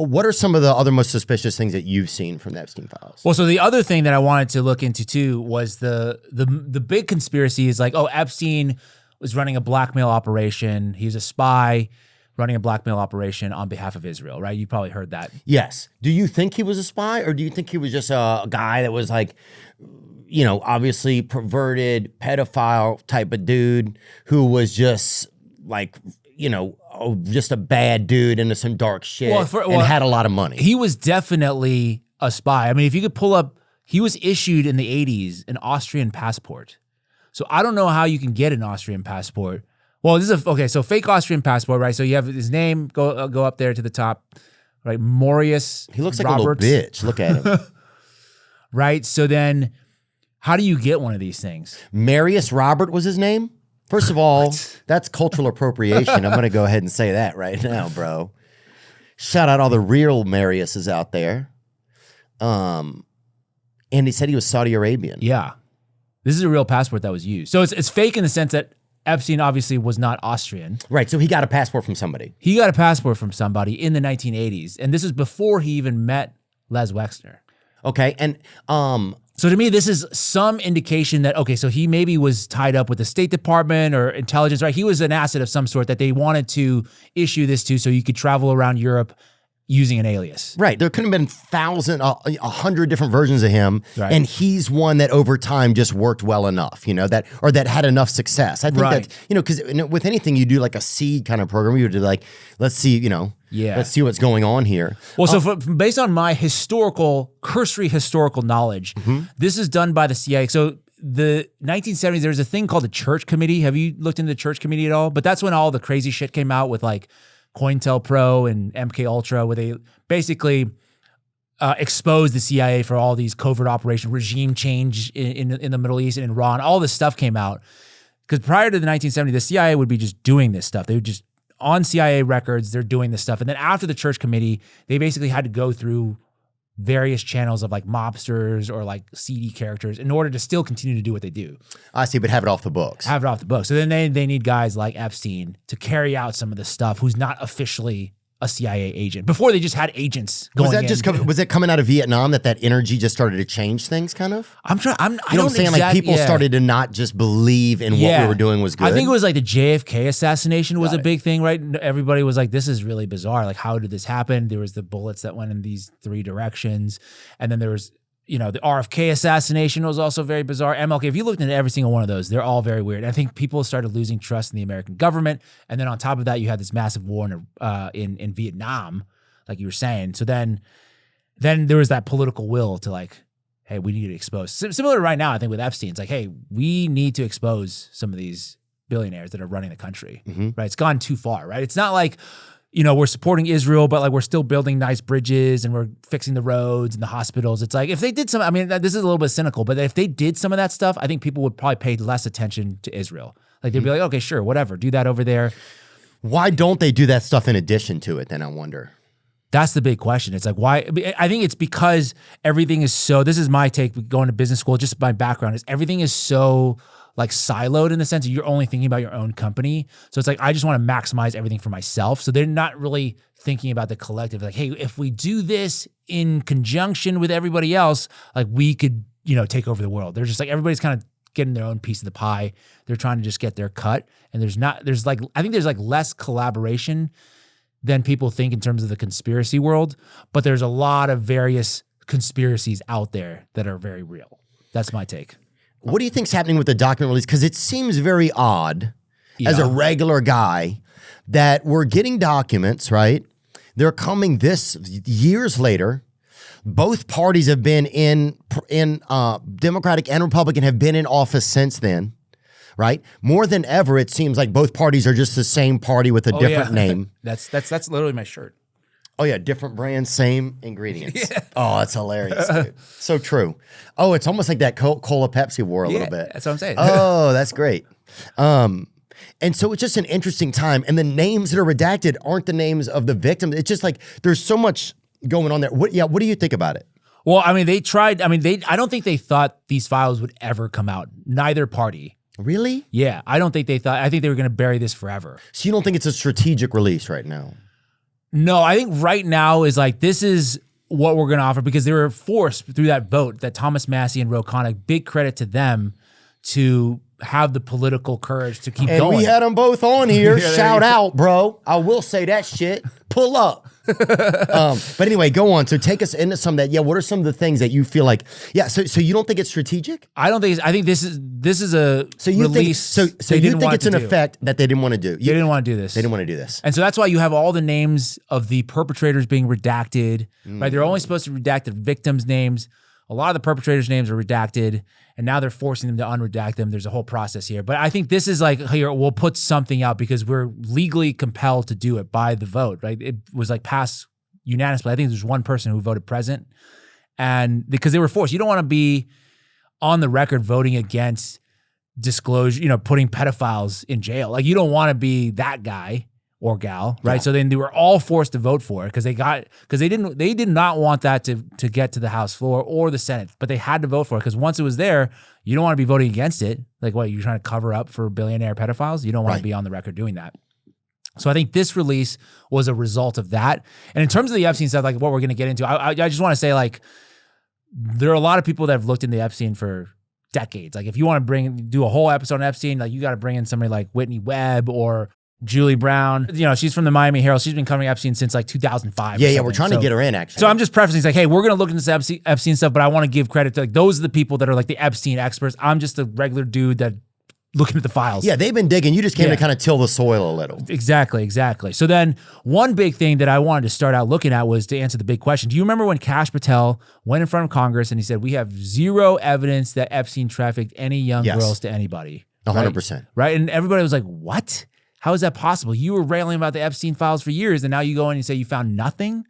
what are some of the other most suspicious things that you've seen from the Epstein files? Well, so the other thing that I wanted to look into too was the big conspiracy is like, oh, Epstein was running a blackmail operation. He's a spy running a blackmail operation on behalf of Israel, right? You probably heard that. Yes. Do you think he was a spy, or do you think he was just a guy that was like, you know, obviously perverted, pedophile type of dude who was just like, you know, just a bad dude into some dark shit and had a lot of money? He was definitely a spy. I mean, if you could pull up, he was issued in the 80s an Austrian passport. So I don't know how you can get an Austrian passport. Well, this is okay. So fake Austrian passport, right? So you have his name. Go up there to the top, right? Marius. He looks like Roberts. a little bitch. Look at him. Right. So then, how do you get one of these things? Marius Robert was his name. First of all, that's cultural appropriation. I'm going to go ahead and say that right now, bro. Shout out all the real Mariuses out there. And he said he was Saudi Arabian. Yeah, this is a real passport that was used. So it's fake in the sense that Epstein obviously was not Austrian. Right, so he got a passport from somebody. He got a passport from somebody in the 1980s. And this is before he even met Les Wexner. Okay, and so to me, this is some indication that, okay, so he maybe was tied up with the State Department or intelligence, right? He was an asset of some sort that they wanted to issue this to so you could travel around Europe using an alias. Right. There could have been 100 different versions of him. Right. And he's one that over time just worked well enough, you know, that had enough success. I think Right. that, you know, because with anything you do like a seed kind of program, you would do like, let's see, you know, let's see what's going on here. Well, so based on my cursory historical knowledge, this is done by the CIA. So the 1970s, there was a thing called the Church Committee. Have you looked into the Church Committee at all? But that's when all the crazy shit came out with like COINTELPRO and MK Ultra, where they basically exposed the CIA for all these covert operations, regime change in the Middle East and in Iran. All this stuff came out because prior to the 1970s, the CIA would be just doing this stuff. They would just on CIA records, they're doing this stuff, and then after the Church Committee, they basically had to go through various channels of like mobsters or like seedy characters in order to still continue to do what they do. I see, but have it off the books. Have it off the books. So then they need guys like Epstein to carry out some of the stuff who's not officially a CIA agent. Before they just had agents going Was it coming out of Vietnam that energy just started to change things kind of? I don't know what I'm saying? Like people started to not just believe in what we were doing was good. I think it was like the JFK assassination was a big thing, right? Everybody was like, this is really bizarre. Like, how did this happen? There was the bullets that went in these 3 directions. And then there was, you know, the RFK assassination was also very bizarre. MLK, if you looked into every single one of those, they're all very weird. I think people started losing trust in the American government. And then on top of that, you had this massive war in Vietnam, like you were saying. So then there was that political will to like, hey, we need to expose. Similar to right now, I think with Epstein, it's like, hey, we need to expose some of these billionaires that are running the country, right? It's gone too far, right? It's not like, you know, we're supporting Israel, but like we're still building nice bridges and we're fixing the roads and the hospitals. It's like if they did some, I mean, this is a little bit cynical, but if they did some of that stuff, I think people would probably pay less attention to Israel. Like they'd be like, okay, sure, whatever, do that over there. Why don't they do that stuff in addition to it then, I wonder? That's the big question. It's like, why? I think it's because everything is so, this is my take going to business school, just my background is everything is so like siloed in the sense that you're only thinking about your own company. So it's like, I just want to maximize everything for myself. So they're not really thinking about the collective. Like, hey, if we do this in conjunction with everybody else, like we could, you know, take over the world. They're just like, everybody's kind of getting their own piece of the pie. They're trying to just get their cut. And I think there's like less collaboration than people think in terms of the conspiracy world, but there's a lot of various conspiracies out there that are very real. That's my take. What do you think's happening with the document release? Because it seems very odd as a regular guy that we're getting documents, right? They're coming this years later. Both parties have been in Democratic and Republican have been in office since then, right? More than ever, it seems like both parties are just the same party with a different name. That's literally my shirt. Oh yeah, different brands, same ingredients. Yeah. Oh, that's hilarious, dude. So true. Oh, it's almost like that Cola Pepsi war a little bit. That's what I'm saying. Oh, that's great. And so it's just an interesting time. And the names that are redacted aren't the names of the victims. It's just like there's so much going on there. What do you think about it? Well, I mean, I don't think they thought these files would ever come out. Neither party. Really? Yeah, I don't think they thought. I think they were going to bury this forever. So you don't think it's a strategic release right now? No, I think right now is like, this is what we're going to offer because they were forced through that vote that Thomas Massey and Ro Khanna, big credit to them to have the political courage to keep going. And we had them both on here. Shout out, bro. I will say that shit. Pull up. But anyway, go on. So take us into some of that. Yeah, what are some of the things that you feel like? Yeah, so you don't think it's strategic? I don't think. I think this is a you release. Think, so you think it's an effect that they didn't want to do? They didn't want to do this. They didn't want to do this, and so that's why you have all the names of the perpetrators being redacted. Right? They're only supposed to redact the victims' names. A lot of the perpetrators' names are redacted, and now they're forcing them to unredact them. There's a whole process here. But I think this is like, here, we'll put something out because we're legally compelled to do it by the vote, right? It was like passed unanimously. I think there's one person who voted present, and because they were forced. You don't want to be on the record voting against disclosure, putting pedophiles in jail. Like, you don't want to be that guy or gal, right? Yeah. So then they were all forced to vote for it because they did not want that to get to the House floor or the Senate, but they had to vote for it because once it was there, you don't want to be voting against it. Like, what, you're trying to cover up for billionaire pedophiles? You don't want to be on the record doing that. So I think this release was a result of that. And in terms of the Epstein stuff, like what we're going to get into, I just want to say, like, there are a lot of people that have looked into Epstein for decades. Like, if you want to do a whole episode on Epstein, like, you got to bring in somebody like Whitney Webb or Julie Brown. She's from the Miami Herald. She's been covering Epstein since like 2005. Yeah, we're trying to get her in, actually. So I'm just prefacing, it's like, hey, we're going to look into this Epstein stuff, but I want to give credit to, like, those are the people that are like the Epstein experts. I'm just a regular dude that looking at the files. Yeah, they've been digging. You just came to kind of till the soil a little. Exactly. So then one big thing that I wanted to start out looking at was to answer the big question. Do you remember when Kash Patel went in front of Congress and he said, we have zero evidence that Epstein trafficked any young girls to anybody? 100%. Right? And everybody was like, what? How is that possible? You were railing about the Epstein files for years, and now you go in and say you found nothing?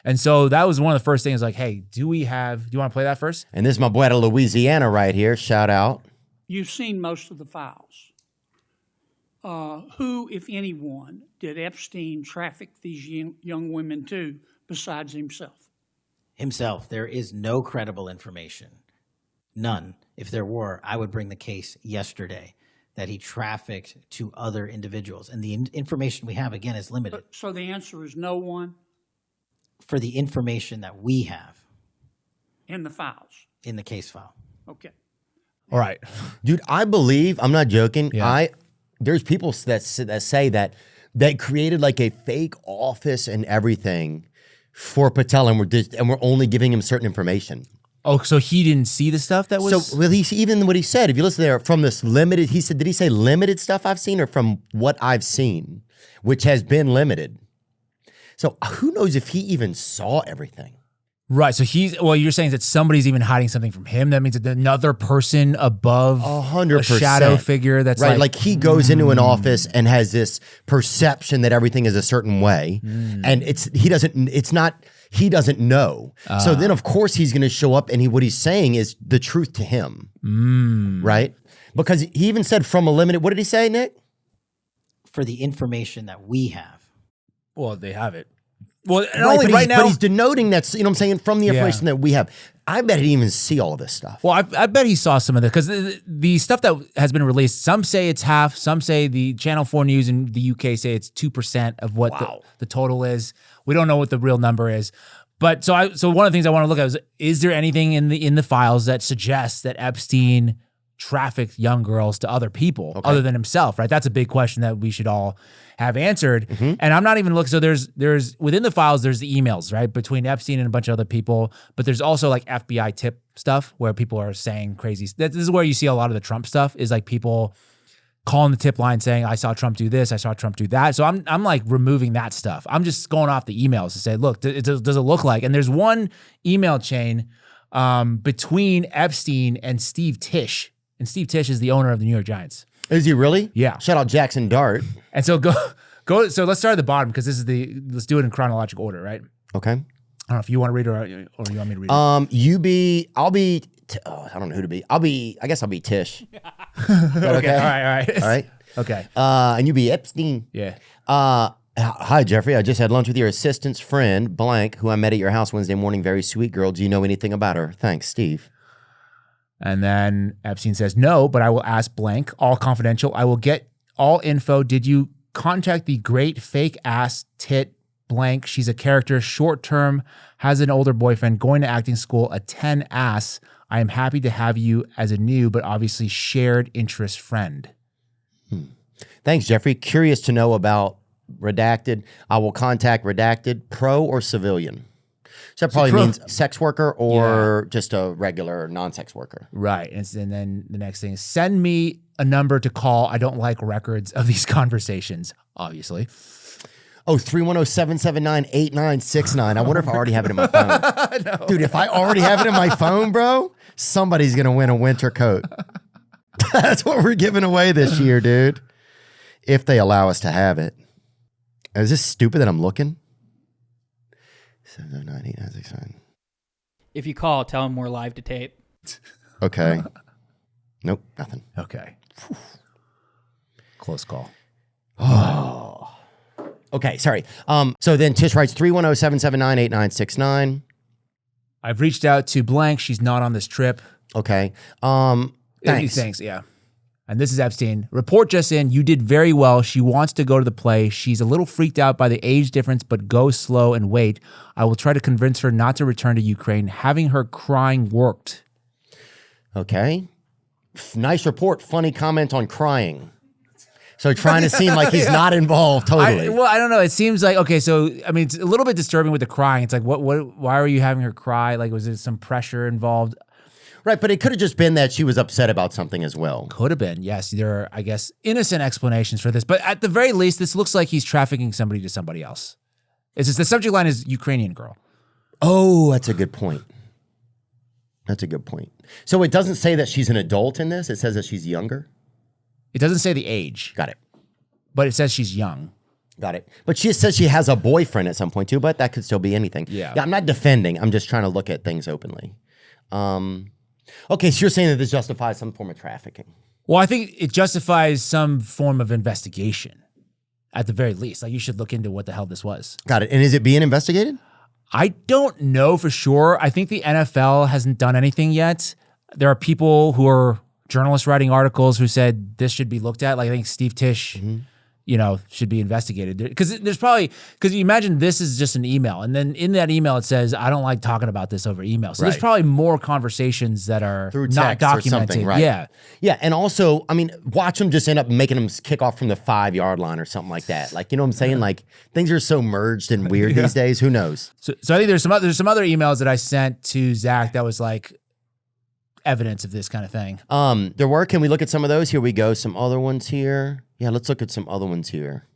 And so that was one of the first things, like, hey, do you want to play that first? And this is my boy out of Louisiana right here. Shout out. You've seen most of the files. Who, if anyone, did Epstein traffic these young women to besides himself? Himself. There is no credible information. None. If there were, I would bring the case yesterday that he trafficked to other individuals. And the information we have, again, is limited. So the answer is no one? For the information that we have. In the files? In the case file. Okay. All right. Dude, I believe, I'm not joking, Yeah. There's people that say that created like a fake office and everything for Patel, and we're only giving him certain information. Oh, so he didn't see the stuff that was... So, well, even what he said, if you listen there, from this limited, he said, did he say limited stuff I've seen, or from what I've seen, which has been limited? So who knows if he even saw everything? Right. So you're saying that somebody's even hiding something from him. That means that another person above 100%. a shadow figure that's right. Like he goes into an office and has this perception that everything is a certain way. And he doesn't know. So then of course he's going to show up and what he's saying is the truth to him. Right. Because he even said from a limited, what did he say, Nick? For the information that we have. Well, they have it. Well, and right, only right now, but he's denoting that, you know what I'm saying, from the information that we have. I bet he didn't even see all of this stuff. Well, I bet he saw some of it because the stuff that has been released, some say it's half, some say the Channel 4 News in the UK say it's 2% of what the total is. We don't know what the real number is. But so one of the things I want to look at is there anything in the files that suggests that Epstein trafficked young girls to other people other than himself, right? That's a big question that we should all have answered. And I'm not even looking. So there's within the files, there's the emails, right? Between Epstein and a bunch of other people, but there's also like FBI tip stuff where people are saying crazy. This is where you see a lot of the Trump stuff is like people calling the tip line saying, I saw Trump do this, I saw Trump do that. So I'm like removing that stuff. I'm just going off the emails to say, look, does it look like, and there's one email chain between Epstein and Steve Tisch. And Steve Tisch is the owner of the New York Giants. Is he really? Yeah. Shout out Jackson Dart. And so go. So let's start at the bottom because this is let's do it in chronological order, right? Okay. I don't know if you want to read it or you want me to read it. I don't know who to be. I guess I'll be Tish. Okay. All right. All right. Okay. And you be Epstein. Yeah. Hi, Jeffrey. I just had lunch with your assistant's friend, blank, who I met at your house Wednesday morning. Very sweet girl. Do you know anything about her? Thanks, Steve. And then Epstein says, no, but I will ask blank, all confidential. I will get all info. Did you contact the great fake ass tit blank. She's a character, short term, has an older boyfriend, going to acting school, a 10 ass. I am happy to have you as a new, but obviously shared interest friend. Thanks, Jeffrey. Curious to know about redacted. I will contact redacted, pro or civilian. So that probably means sex worker or just a regular non-sex worker. Right. And then the next thing is send me a number to call. I don't like records of these conversations, obviously. Oh, 310-779-8969. I wonder if I already have it in my phone. No. Dude, if I already have it in my phone, bro, somebody's going to win a winter coat. That's what we're giving away this year, dude. If they allow us to have it. Is this stupid that I'm looking? 779-8969. If you call, tell them we're live to tape. Okay. Nope, nothing. Okay. Close call. Oh. Okay, sorry. So then Tish writes 310-779-8969. I've reached out to blank. She's not on this trip. Okay. Thanks. Thanks, yeah. And this is Epstein. Report just in. You did very well. She wants to go to the play. She's a little freaked out by the age difference, but go slow and wait. I will try to convince her not to return to Ukraine. Having her crying worked. Okay. Nice report. Funny comment on crying. So trying to seem like he's not involved totally. I don't know. It seems like, okay, so, I mean, it's a little bit disturbing with the crying. It's like, why are you having her cry? Like, was there some pressure involved? Right, but it could have just been that she was upset about something as well. Could have been, yes. There are, I guess, innocent explanations for this. But at the very least, this looks like he's trafficking somebody to somebody else. It's just the subject line is Ukrainian girl. Oh, that's a good point. That's a good point. So it doesn't say that she's an adult in this. It says that she's younger. It doesn't say the age. Got it. But it says she's young. Got it. But she says she has a boyfriend at some point too, but that could still be anything. Yeah. I'm not defending. I'm just trying to look at things openly. Okay, so you're saying that this justifies some form of trafficking. Well, I think it justifies some form of investigation at the very least. Like, you should look into what the hell this was. Got it. And is it being investigated? I don't know for sure. I think the NFL hasn't done anything yet. There are people who are journalists writing articles who said this should be looked at. Like, I think Steve Tisch, should be investigated. Because you imagine this is just an email. And then in that email, it says, I don't like talking about this over email. So there's probably more conversations that are through not documented. Right. Yeah. Yeah. And also, I mean, watch them just end up making them kick off from the 5-yard line or something like that. Like, you know what I'm saying? Like, things are so merged and weird these days. Who knows? So I think there's some other emails that I sent to Zach that was like evidence of this kind of thing. There were. Can we look at some of those? Here we go. Some other ones here. Yeah, let's look at some other ones here.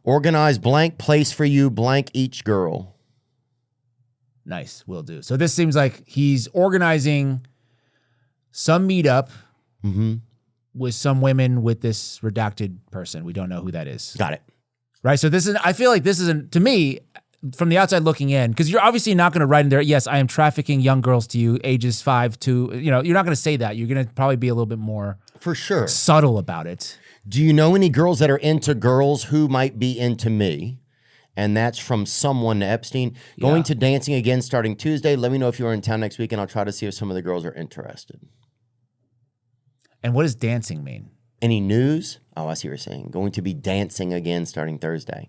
Organize blank place for you, blank each girl. Nice, will do. So this seems like he's organizing some meetup with some women with this redacted person. We don't know who that is. Got it. Right, so I feel like this isn't, to me, from the outside looking in, because you're obviously not going to write in there, yes, I am trafficking young girls to you, ages 5 to, you're not going to say that. You're going to probably be a little bit more for sure subtle about it. Do you know any girls that are into girls who might be into me? And that's from someone to Epstein. Going to dancing again starting Tuesday. Let me know if you are in town next week, and I'll try to see if some of the girls are interested. And what does dancing mean? Any news? Oh, I see what you're saying. Going to be dancing again starting Thursday.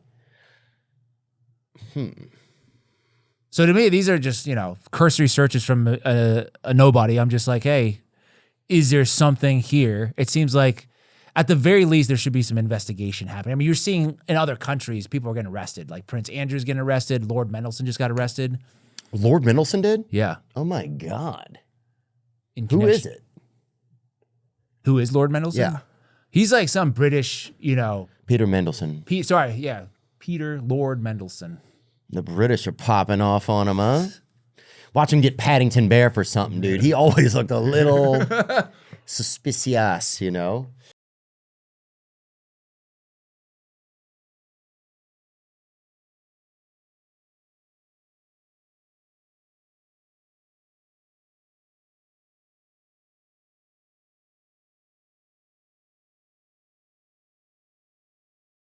So to me, these are just, cursory searches from a nobody. I'm just like, hey, is there something here? It seems like at the very least, there should be some investigation happening. I mean, you're seeing in other countries, people are getting arrested. Like Prince Andrew's getting arrested. Lord Mendelsohn just got arrested. Lord Mendelsohn did? Yeah. Oh my God. Who is it? Who is Lord Mendelsohn? Yeah. He's like some British, Peter Mendelsohn. Peter Lord Mendelsohn. The British are popping off on him, huh? Watch him get Paddington Bear for something, dude. He always looked a little suspicious,